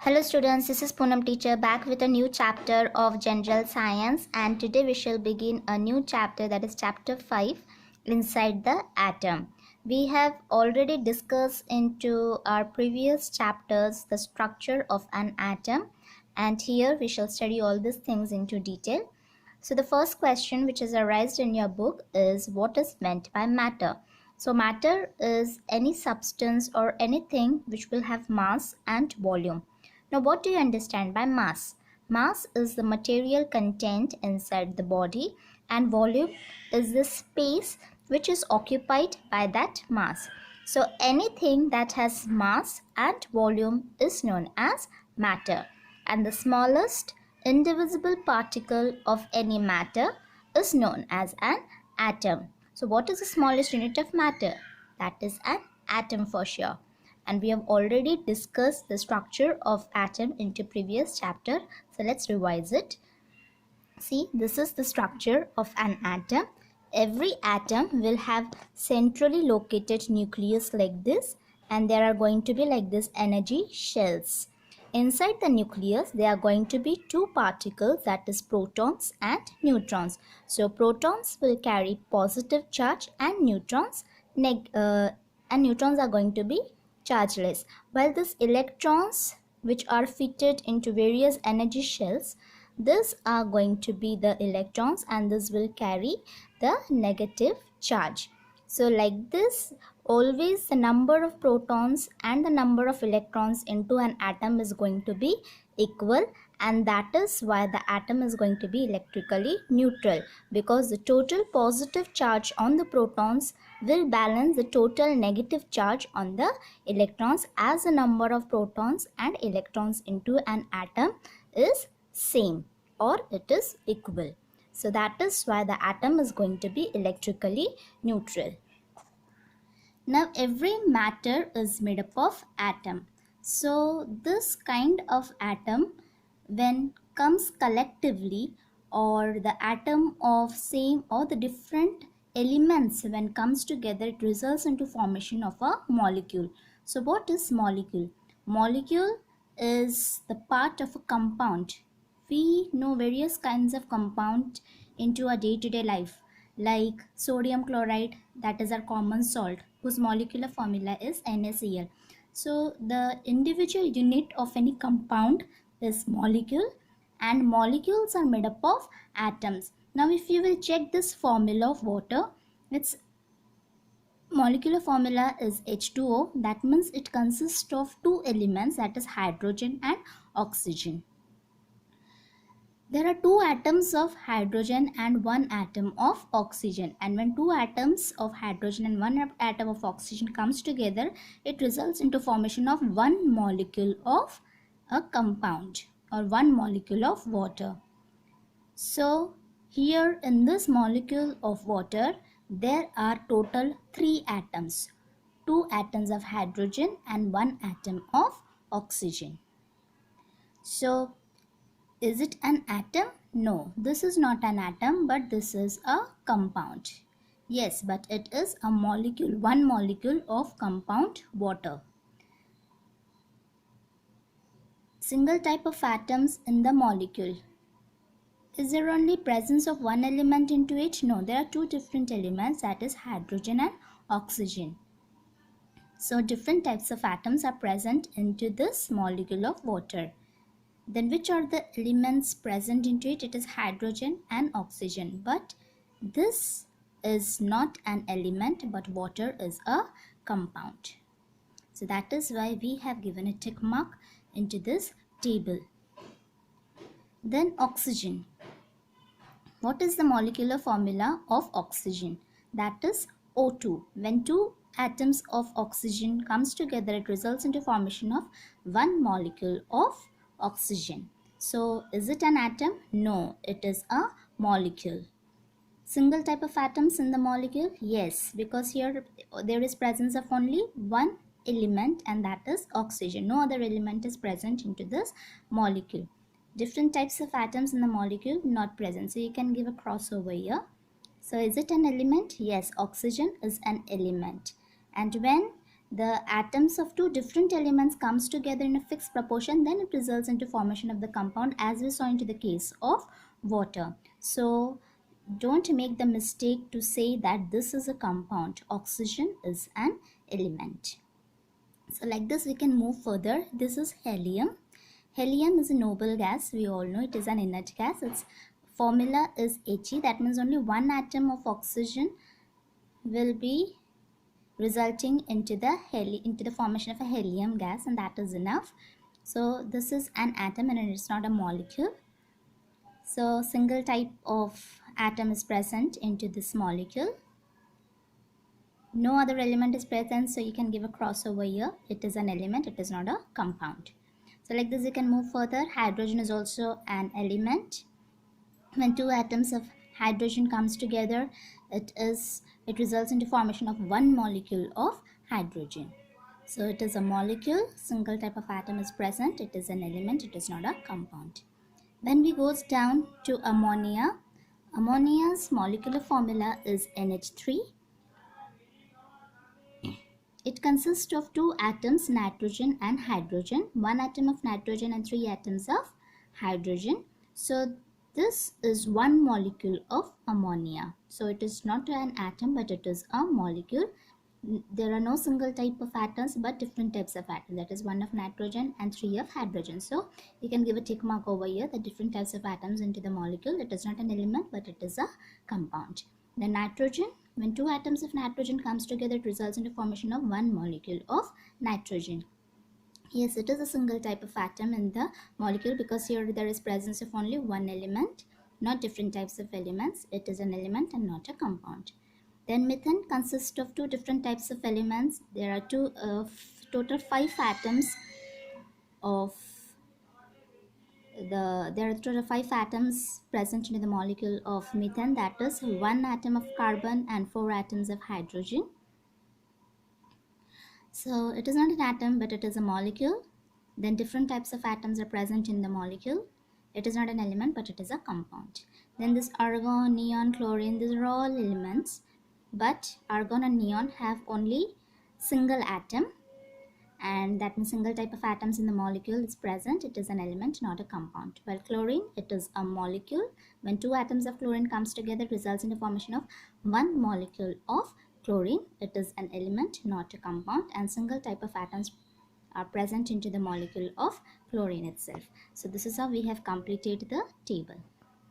Hello students, this is Poonam teacher back with a new chapter of General Science, and today we shall begin a new chapter, that is chapter 5, Inside the Atom. We have already discussed into our previous chapters the structure of an atom, and here we shall study all these things into detail. So the first question which is arised in your book is, what is meant by matter? So matter is any substance or anything which will have mass and volume. Now, what do you understand by mass? Mass is the material content inside the body, and volume is the space which is occupied by that mass. So, anything that has mass and volume is known as matter, and the smallest indivisible particle of any matter is known as an atom. So, what is the smallest unit of matter? That is an atom for sure. And we have already discussed the structure of atom into previous chapter, so let's revise it. See, this is the structure of an atom. Every atom will have centrally located nucleus like this, and there are going to be like this energy shells. Inside the nucleus there are going to be two particles, that is protons and neutrons. So protons will carry positive charge and neutrons are going to be chargeless, while these electrons which are fitted into various energy shells, these are going to be the electrons, and this will carry the negative charge. So like this, always the number of protons and the number of electrons into an atom is going to be equal, and that is why the atom is going to be electrically neutral, because the total positive charge on the protons will balance the total negative charge on the electrons, as the number of protons and electrons into an atom is same or it is equal. So that is why the atom is going to be electrically neutral. Now every matter is made up of atom. So this kind of atom, when comes collectively, or the atom of same or the different elements when comes together, it results into formation of a molecule. So what is molecule? Molecule is the part of a compound. We know various kinds of compound into our day-to-day life, like sodium chloride, that is our common salt, whose molecular formula is NaCl. So the individual unit of any compound is molecule, and molecules are made up of atoms. Now if you will check this formula of water, its molecular formula is H2O. That means it consists of two elements, that is hydrogen and oxygen. There are two atoms of hydrogen and one atom of oxygen, and when two atoms of hydrogen and one atom of oxygen comes together, it results into formation of one molecule of a compound or one molecule of water. So here in this molecule of water there are total 3 atoms, 2 atoms of hydrogen and 1 atom of oxygen. So is it an atom? No, this is not an atom, but this is a compound. Yes, but it is a molecule, one molecule of compound water. Single type of atoms in the molecule. Is there only presence of one element into it? No, there are two different elements, that is hydrogen and oxygen. So different types of atoms are present into this molecule of water. Then which are the elements present into it? It is hydrogen and oxygen, but this is not an element, but water is a compound. So that is why we have given a tick mark into this table. Then oxygen. What is the molecular formula of oxygen? That is O2. When two atoms of oxygen comes together, it results into formation of one molecule of oxygen. So is it an atom? No, it is a molecule. Single type of atoms in the molecule? Yes, because here there is presence of only one element, and that is oxygen. No other element is present into this molecule. Different types of atoms in the molecule not present, so you can give a crossover here. So is it an element? Yes, oxygen is an element. And when the atoms of two different elements comes together in a fixed proportion, then it results into formation of the compound, as we saw into the case of water. So don't make the mistake to say that this is a compound. Oxygen is an element. So like this we can move further. This is helium. Helium is a noble gas. We all know it is an inert gas. Its formula is He. That means only one atom of oxygen will be resulting into the formation of a helium gas, and that is enough. So this is an atom and it's not a molecule. So single type of atom is present into this molecule. No other element is present, so you can give a cross over here. It is an element, it is not a compound. So like this you can move further. Hydrogen is also an element. When two atoms of hydrogen comes together, it results into formation of one molecule of hydrogen. So it is a molecule, single type of atom is present, it is an element, it is not a compound. When we goes down to ammonia, ammonia's molecular formula is NH3. It consists of two atoms, nitrogen and hydrogen, one atom of nitrogen and three atoms of hydrogen. So this is one molecule of ammonia. So it is not an atom, but it is a molecule. There are no single type of atoms, but different types of atoms. That is one of nitrogen and three of hydrogen. So you can give a tick mark over here, the different types of atoms into the molecule. It is not an element, but it is a compound. The nitrogen, when two atoms of nitrogen comes together, it results in the formation of one molecule of nitrogen. Yes, it is a single type of atom in the molecule, because here there is presence of only one element, not different types of elements. It is an element and not a compound. Then methane consists of two different types of elements. There are total 5 atoms of there are total 5 atoms present in the molecule of methane. That is 1 atom of carbon and 4 atoms of hydrogen. So it is not an atom, but it is a molecule. Then different types of atoms are present in the molecule. It is not an element, but it is a compound. Then this argon, neon, chlorine, these are all elements, but argon and neon have only single atom, and that means single type of atoms in the molecule is present. It is an element, not a compound. While chlorine, it is a molecule. When two atoms of chlorine comes together, it results in the formation of one molecule of chlorine. It is an element, not a compound, and single type of atoms are present into the molecule of chlorine itself. So this is how we have completed the table.